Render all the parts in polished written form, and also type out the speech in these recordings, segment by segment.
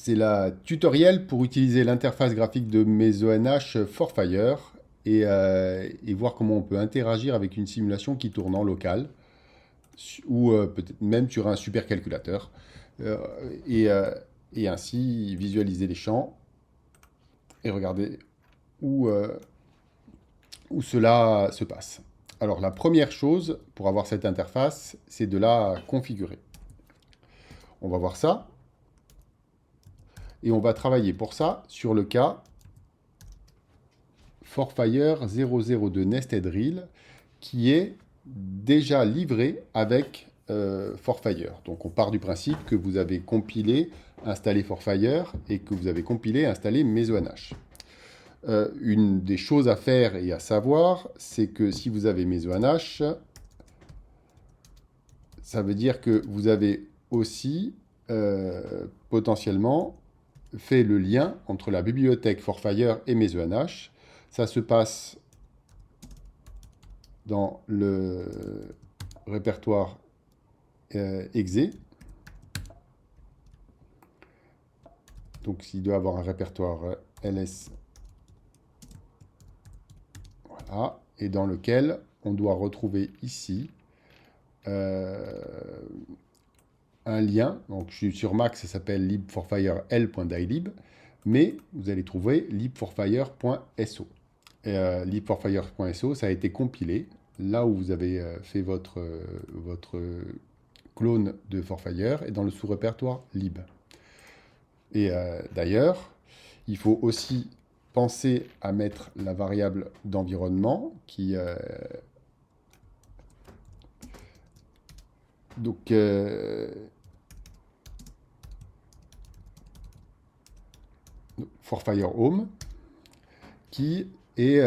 C'est la tutoriel pour utiliser l'interface graphique de mes ONH ForFire et voir comment on peut interagir avec une simulation qui tourne en local ou peut-être même sur un supercalculateur euh, et, euh, et ainsi visualiser les champs et regarder où, où cela se passe. Alors la première chose pour avoir cette interface, c'est de la configurer. On va voir ça et on va travailler pour ça sur le cas ForFire 002 Nested Drill qui est déjà livré avec ForFire. Donc on part du principe que vous avez compilé, installé ForFire et que vous avez compilé, installé MesoNH. Une des choses à faire et à savoir, c'est que si vous avez MesoNH, ça veut dire que vous avez aussi potentiellement fait le lien entre la bibliothèque ForFire et MesoNH. Ça se passe dans le répertoire exe. Donc, il doit avoir un répertoire ls, voilà, et dans lequel on doit retrouver ici un lien. Donc, je suis sur Mac, ça s'appelle libforfirel.dylib, mais vous allez trouver libforfire.so. Libforfire.so, ça a été compilé là où vous avez fait votre clone de Forfire et dans le sous-répertoire lib. Et d'ailleurs, il faut aussi penser à mettre la variable d'environnement qui... donc, Forfire Home, qui est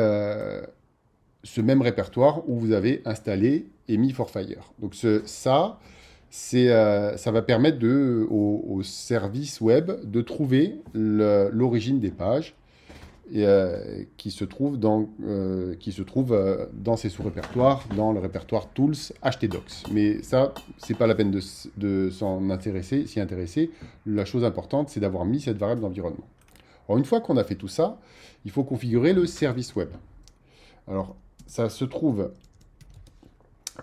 ce même répertoire où vous avez installé et mis Forfire. Donc ça va permettre au service web de trouver l'origine des pages et, qui se trouve dans ces sous-répertoires, dans le répertoire Tools htdocs. Mais ça, c'est pas la peine de s'y intéresser. La chose importante, c'est d'avoir mis cette variable d'environnement. Alors, une fois qu'on a fait tout ça, il faut configurer le service web. Alors, ça se trouve,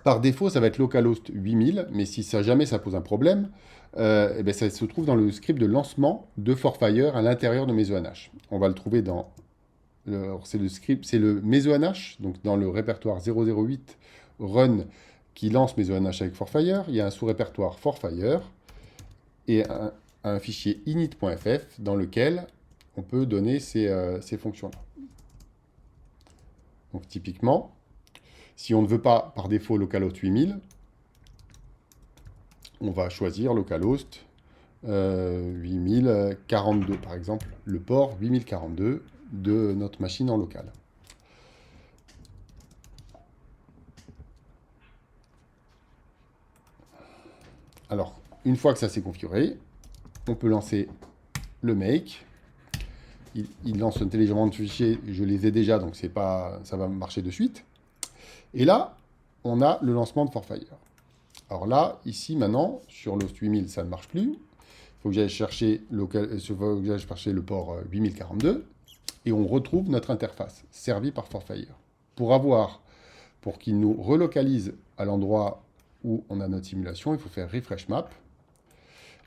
par défaut, ça va être localhost 8000, mais si jamais ça pose un problème, eh bien, ça se trouve dans le script de lancement de ForFire à l'intérieur de MesoNH. On va le trouver dans... C'est le script, c'est le MesoNH, donc dans le répertoire 008 run qui lance MesoNH avec ForFire. Il y a un sous-répertoire ForFire et un fichier init.ff dans lequel on peut donner ces fonctions-là. Donc typiquement, si on ne veut pas par défaut localhost 8000, on va choisir localhost 8042 par exemple, le port 8042 de notre machine en local. Alors, une fois que ça s'est configuré, on peut lancer le make. Il lance un téléchargement de fichiers, je les ai déjà, donc ça va marcher de suite. Et là, on a le lancement de ForFire. Alors là, ici, maintenant, sur l'host 8000, ça ne marche plus. Il faut que j'aille chercher, le port 8042 et on retrouve notre interface servie par ForFire. Pour qu'il nous relocalise à l'endroit où on a notre simulation, il faut faire refresh map.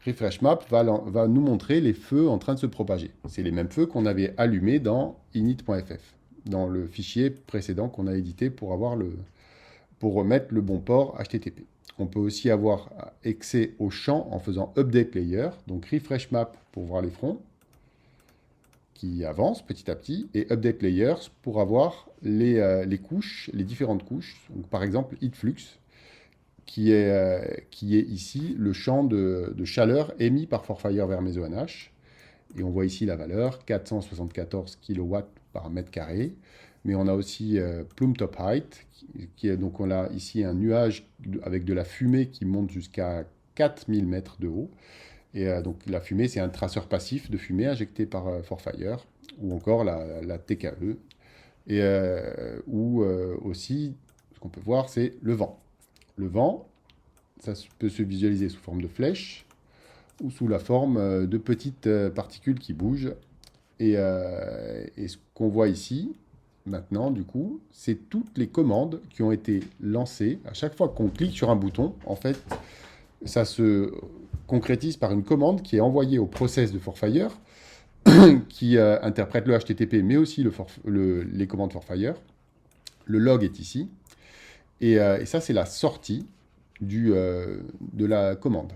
Refresh map va nous montrer les feux en train de se propager. C'est les mêmes feux qu'on avait allumés dans init.ff, dans le fichier précédent qu'on a édité pour remettre le bon port HTTP. On peut aussi avoir accès au champ en faisant update layer, donc refresh map pour voir les fronts qui avancent petit à petit, et update layers pour avoir les couches, les différentes couches. Donc, par exemple, heatflux, qui est ici le champ de chaleur émis par ForFire vers MesoNH. Et on voit ici la valeur, 474 kW par mètre carré. Mais on a aussi plume top height, donc on a ici un nuage avec de la fumée qui monte jusqu'à 4000 mètres de haut. Et donc la fumée, c'est un traceur passif de fumée injecté par ForFire, ou encore la TKE. Et aussi, ce qu'on peut voir, c'est le vent. Le vent, ça peut se visualiser sous forme de flèche, ou sous la forme de petites particules qui bougent. Et ce qu'on voit ici, maintenant, du coup, c'est toutes les commandes qui ont été lancées. À chaque fois qu'on clique sur un bouton, en fait, ça se concrétise par une commande qui est envoyée au process de ForFire, qui interprète le HTTP, mais aussi les commandes ForFire. Le log est ici. Et ça, c'est la sortie de la commande,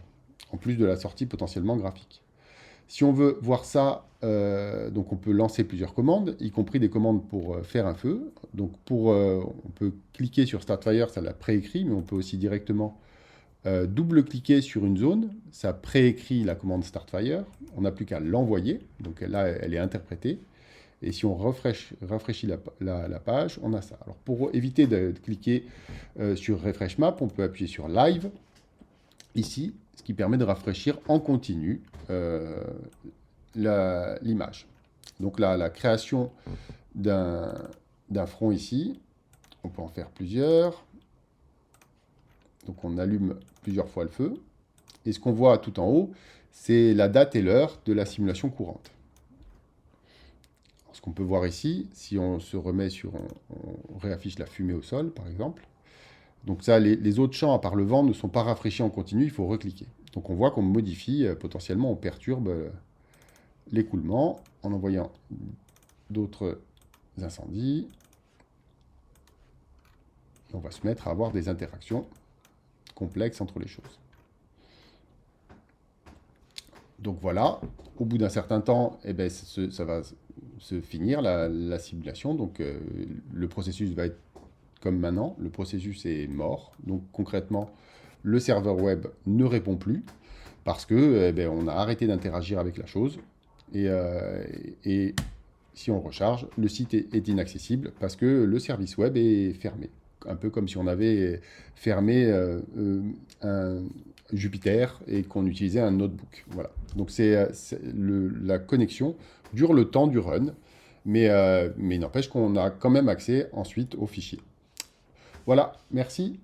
en plus de la sortie potentiellement graphique. Si on veut voir ça, donc on peut lancer plusieurs commandes, y compris des commandes pour faire un feu. Donc on peut cliquer sur Startfire, ça l'a préécrit, mais on peut aussi directement double-cliquer sur une zone, ça préécrit la commande Startfire. On n'a plus qu'à l'envoyer, donc là elle est interprétée. Et si on rafraîchit la page, on a ça. Alors pour éviter de cliquer sur Refresh Map, on peut appuyer sur Live, ici, ce qui permet de rafraîchir en continu l'image. Donc là, la création d'un front ici, on peut en faire plusieurs. Donc on allume plusieurs fois le feu. Et ce qu'on voit tout en haut, c'est la date et l'heure de la simulation courante. Ce qu'on peut voir ici, si on se remet sur, on réaffiche la fumée au sol, par exemple. Donc ça, les autres champs, à part le vent, ne sont pas rafraîchis en continu, il faut recliquer. Donc on voit qu'on modifie, potentiellement, on perturbe l'écoulement en envoyant d'autres incendies. Et on va se mettre à avoir des interactions complexes entre les choses. Donc voilà, au bout d'un certain temps, eh ben, ça va se finir la simulation. Donc le processus va être comme maintenant, le processus est mort. Donc concrètement, le serveur web ne répond plus parce que on a arrêté d'interagir avec la chose. Et si on recharge, le site est inaccessible parce que le service web est fermé. Un peu comme si on avait fermé un Jupyter et qu'on utilisait un notebook. Voilà. Donc la connexion dure le temps du run, mais il n'empêche qu'on a quand même accès ensuite aux fichiers. Voilà, merci.